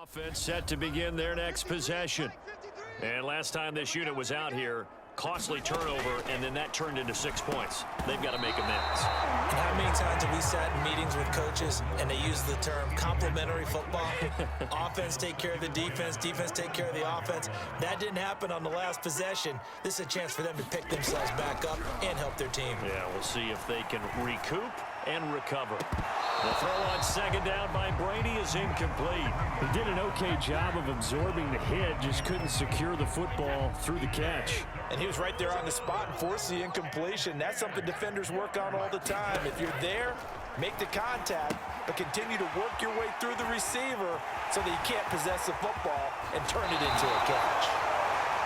Offense set to begin their next possession. And last time this unit was out here, costly turnover, and then that turned into 6 points. They've got to make amends. And how many times have we sat in meetings with coaches and they use the term complementary football? Offense take care of the defense, defense take care of the offense. That didn't happen on the last possession. This is a chance for them to pick themselves back up and help their team. Yeah, we'll see if they can recoup and recover. The throw on second down by Brady is incomplete. He did an okay job of absorbing the hit, just couldn't secure the football through the catch. And he was right there on the spot and forced the incompletion. That's something defenders work on all the time. If you're there, make the contact, but continue to work your way through the receiver so that you can't possess the football and turn it into a catch.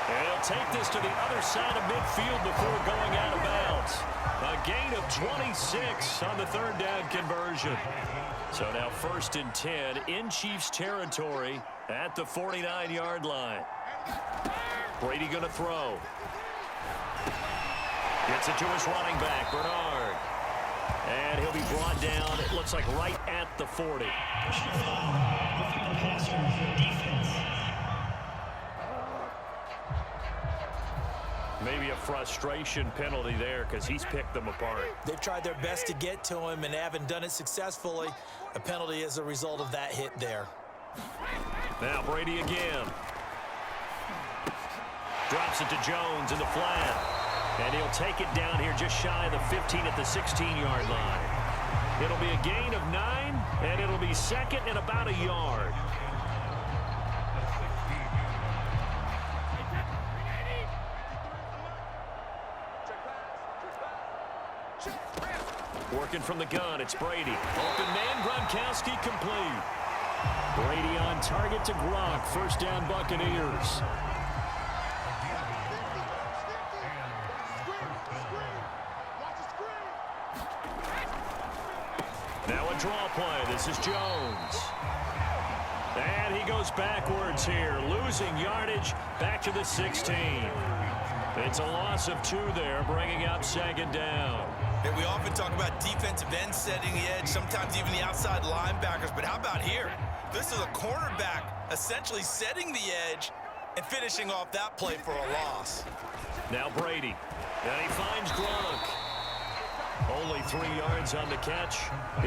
And he'll take this to the other side of midfield before going out of bounds. A gain of 26 on the third down conversion. So now 1st and 10 in Chiefs territory at the 49-yard line. Brady going to throw. Gets it to his running back, Bernard. And he'll be brought down, it looks like right at the 40. Maybe a frustration penalty there because he's picked them apart. They've tried their best to get to him and haven't done it successfully. A penalty is a result of that hit there. Now Brady again. Drops it to Jones in the flat. And he'll take it down here just shy of the 15 at the 16-yard line. It'll be a gain of 9, and it'll be second and about a yard. Working from the gun, it's Brady. Open man, Gronkowski complete. Brady on target to Gronk. First down, Buccaneers. Now a draw play. This is Jones. And he goes backwards here, losing yardage back to the 16. It's a loss of 2 there, bringing up second down. And we often talk about defensive ends setting the edge, sometimes even the outside linebackers. But how about here? This is a cornerback essentially setting the edge and finishing off that play for a loss. Now Brady. And he finds Gronk. Only 3 yards on the catch.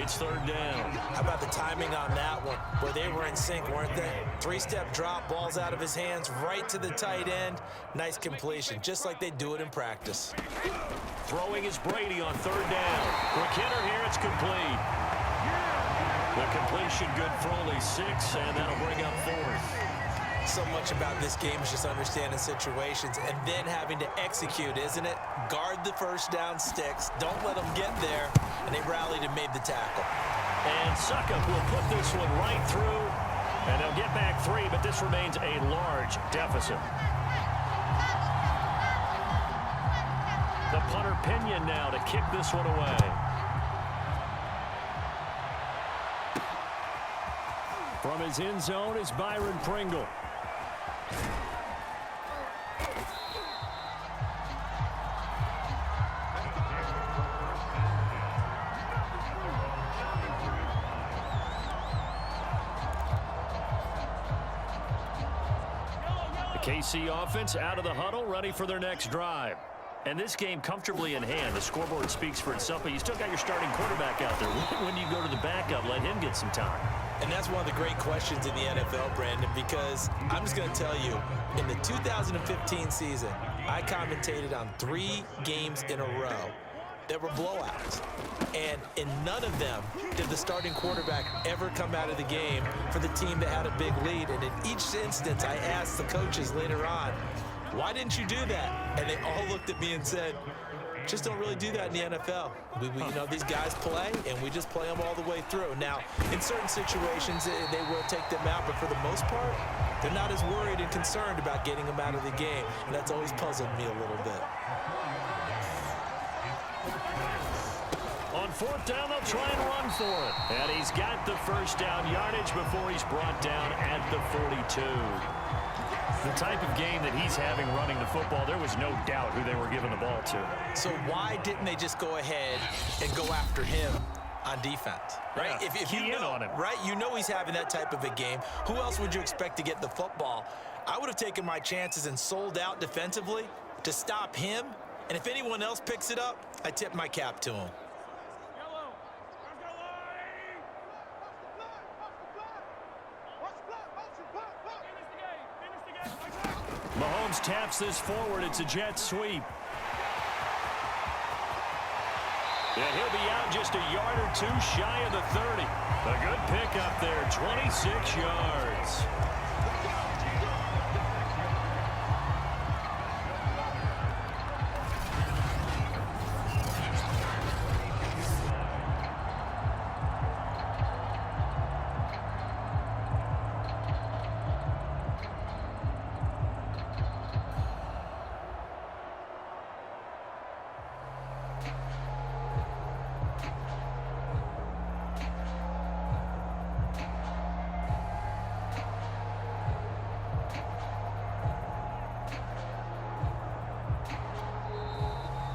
It's third down. How about the timing on that one, where they were in sync, weren't they? 3-step drop, balls out of his hands, right to the tight end. Nice completion, just like they do it in practice. Throwing is Brady on third down. McKinnon here, it's complete. The completion good for only 6, and that'll bring up 4th. So much about this game is just understanding situations and then having to execute, isn't it? Guard the first down sticks. Don't let them get there. And they rallied and made the tackle. And Suckup will put this one right through. And they'll get back 3, but this remains a large deficit. The punter Pinion now to kick this one away. From his end zone is Byron Pringle. The KC offense out of the huddle, ready for their next drive. And this game comfortably in hand. The scoreboard speaks for itself, but you still got your starting quarterback out there. When do you go to the backup, let him get some time? And that's one of the great questions in the NFL, Brandon, because I'm just going to tell you, in the 2015 season, I commentated on 3 games in a row that were blowouts. And in none of them did the starting quarterback ever come out of the game for the team that had a big lead. And in each instance, I asked the coaches later on, why didn't you do that? And they all looked at me and said, just don't really do that in the NFL. You know, these guys play, and we just play them all the way through. Now, in certain situations, they will take them out, but for the most part, they're not as worried and concerned about getting them out of the game, and that's always puzzled me a little bit. On 4th down, they'll try and run for it. And he's got the first down yardage before he's brought down at the 42. The type of game that he's having running the football, there was no doubt who they were giving the ball to. So why didn't they just go ahead and go after him on defense, right? Yeah, if key you in know, on him. right, you know he's having that type of a game. Who else would you expect to get the football? I would have taken my chances and sold out defensively to stop him. And if anyone else picks it up, I tip my cap to him. Mahomes taps this forward. It's a jet sweep. And he'll be out just a yard or two shy of the 30. A good pickup there, 26 yards.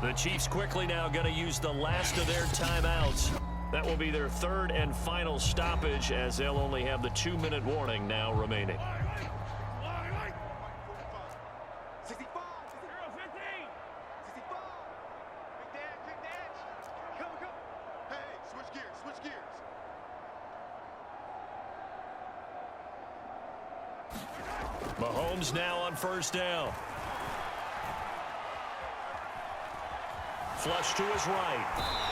The Chiefs quickly now going to use the last of their timeouts. That will be their third and final stoppage, as they'll only have the 2-minute warning now remaining. Mahomes now on first down. Flush to his right.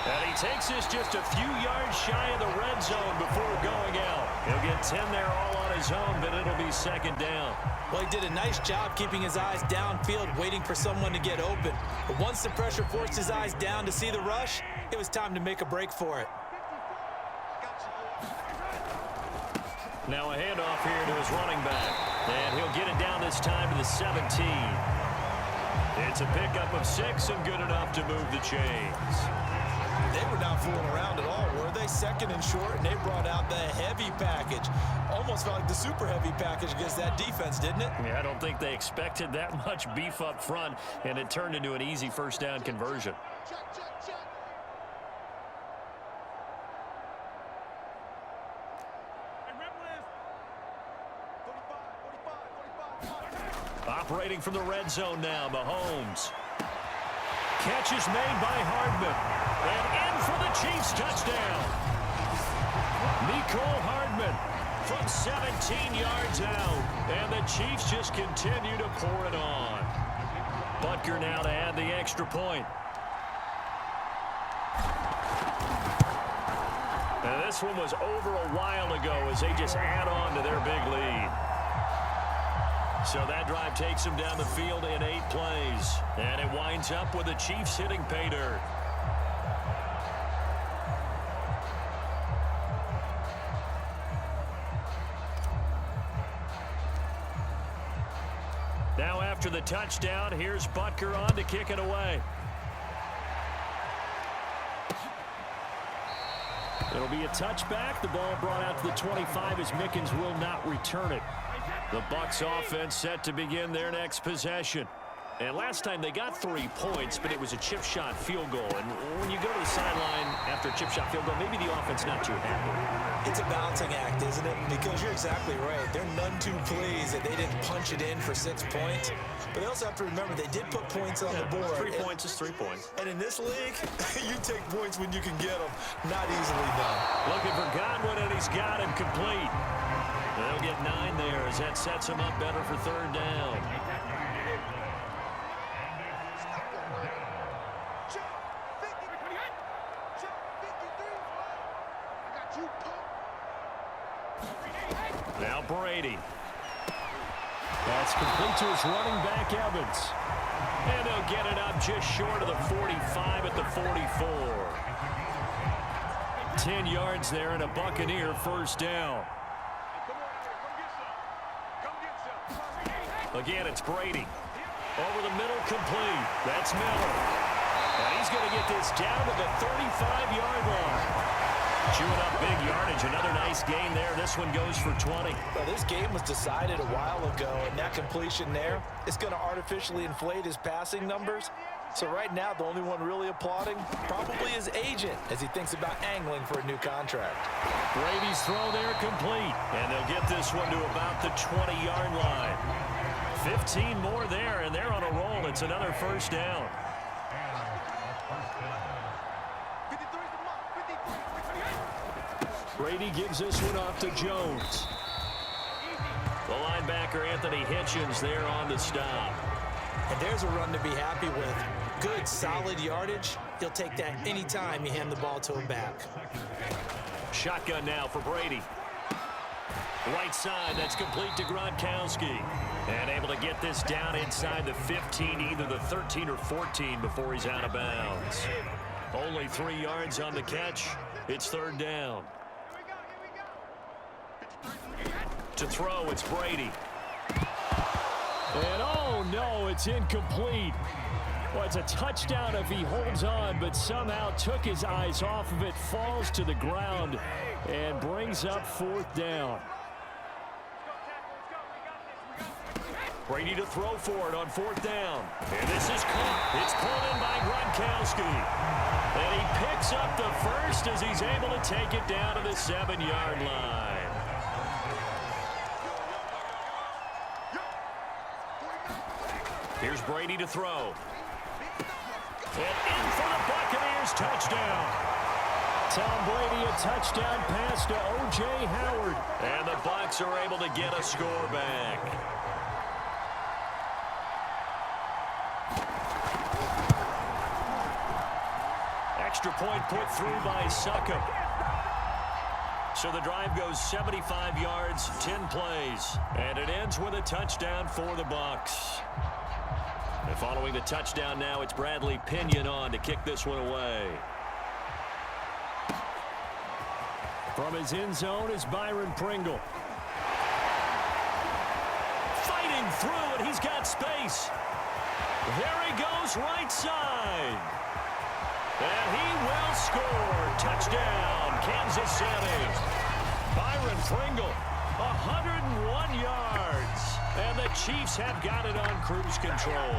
And he takes this just a few yards shy of the red zone before going out. He'll get 10 there all on his own, but it'll be second down. Well, he did a nice job keeping his eyes downfield, waiting for someone to get open. But once the pressure forced his eyes down to see the rush, it was time to make a break for it. Now a handoff here to his running back. And he'll get it down this time to the 17. It's a pickup of 6 and good enough to move the chains. They were not fooling around at all, were they? Second and short, and they brought out the heavy package. Almost felt like the super heavy package against that defense, didn't it? Yeah, I don't think they expected that much beef up front, and it turned into an easy first down conversion. Operating from the red zone now, Mahomes. Catch is made by Hardman. And in for the Chiefs touchdown. Mecole Hardman from 17 yards out. And the Chiefs just continue to pour it on. Butker now to add the extra point. And this one was over a while ago as they just add on to their big lead. So that drive takes them down the field in 8 plays. And it winds up with the Chiefs hitting pay dirt. Now after the touchdown, here's Butker on to kick it away. It'll be a touchback. The ball brought out to the 25 as Mickens will not return it. The Bucs offense set to begin their next possession. And last time they got 3 points, but it was a chip shot field goal. And when you go to the sideline after a chip shot field goal, maybe the offense not too happy. It's a balancing act, isn't it? Because you're exactly right. They're none too pleased that they didn't punch it in for 6 points. But they also have to remember they did put points on the board. 3 points is 3 points. And in this league, you take points when you can get them. Not easily done. Looking for Godwin, and he's got him complete. They'll get 9 there as that sets him up better for third down. Now Brady. That's complete to his running back, Evans. And they'll get it up just short of the 45 at the 44. 10 yards there and a Buccaneer first down. Again, it's Brady. Over the middle, complete. That's Miller. And he's going to get this down to the 35-yard line. Chewing up big yardage. Another nice gain there. This one goes for 20. Well, this game was decided a while ago, and that completion there is going to artificially inflate his passing numbers. So right now, the only one really applauding probably his agent as he thinks about angling for a new contract. Brady's throw there complete. And they'll get this one to about the 20-yard line. 15 more there, and they're on a roll. It's another first down. Brady gives this one off to Jones. The linebacker, Anthony Hitchens, there on the stop. And there's a run to be happy with. Good, solid yardage. He'll take that anytime you hand the ball to him back. Shotgun now for Brady. Right side, that's complete to Gronkowski. And able to get this down inside the 15, either the 13 or 14 before he's out of bounds. Only 3 yards on the catch. It's third down. To throw, it's Brady. And oh no, it's incomplete. Well, it's a touchdown if he holds on, but somehow took his eyes off of it, falls to the ground, and brings up fourth down. Brady to throw for it on fourth down. And this is caught. It's pulled in by Gronkowski. And he picks up the first as he's able to take it down to the 7-yard line. Here's Brady to throw. And in for the Buccaneers, touchdown. Tom Brady, a touchdown pass to O.J. Howard. And the Bucs are able to get a score back. Extra point put through by Succop. So the drive goes 75 yards, 10 plays. And it ends with a touchdown for the Bucs. And following the touchdown now, it's Bradley Pinion on to kick this one away. From his end zone is Byron Pringle. Fighting through it, he's got space. There he goes, right side. And he will score. Touchdown, Kansas City. Byron Pringle, 101 yards. And the Chiefs have got it on cruise control.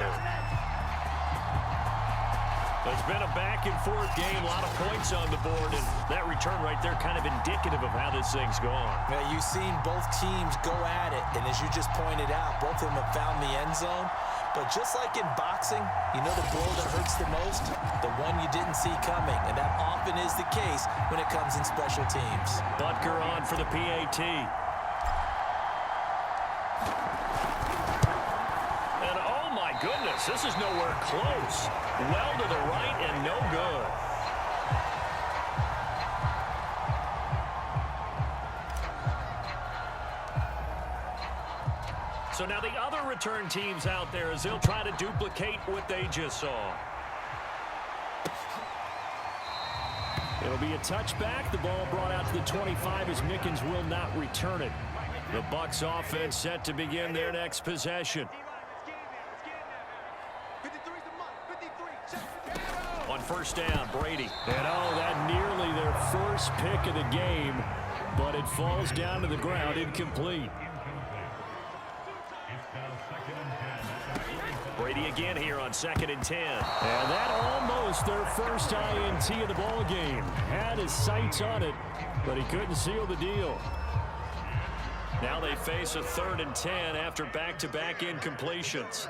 It's been a back-and-forth game, a lot of points on the board, and that return right there kind of indicative of how this thing's gone. Yeah, you've seen both teams go at it, and as you just pointed out, both of them have found the end zone. But just like in boxing, you know the blow that hurts the most? The one you didn't see coming, and that often is the case when it comes in special teams. Butker on for the PAT. And oh my goodness, this is nowhere close. Well to the right and no good. So now the other return teams out there as they'll try to duplicate what they just saw. It'll be a touchback. The ball brought out to the 25 as Mickens will not return it. The Bucs offense set to begin their next possession. On first down, Brady. And oh, that nearly their first pick of the game, but it falls down to the ground, incomplete. Brady again here on 2nd and 10. And that almost their first INT of the ball game. Had his sights on it, but he couldn't seal the deal. Now they face a 3rd and 10 after back-to-back incompletions.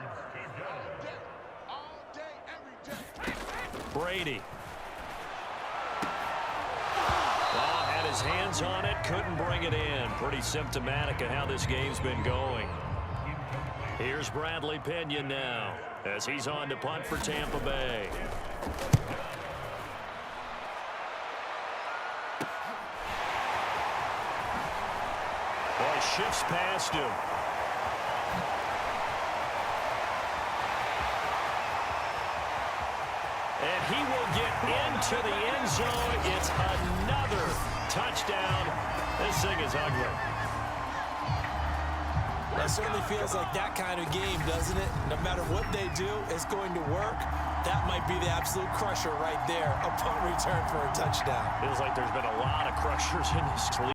Brady. Oh, had his hands on it, couldn't bring it in. Pretty symptomatic of how this game's been going. Here's Bradley Pinion now as he's on to punt for Tampa Bay. Boy, shifts past him. And he will get into the end zone. It's another touchdown. This thing is ugly. That certainly feels like that kind of game, doesn't it? No matter what they do, it's going to work. That might be the absolute crusher right there. A punt return for a touchdown. Feels like there's been a lot of crushers in this league.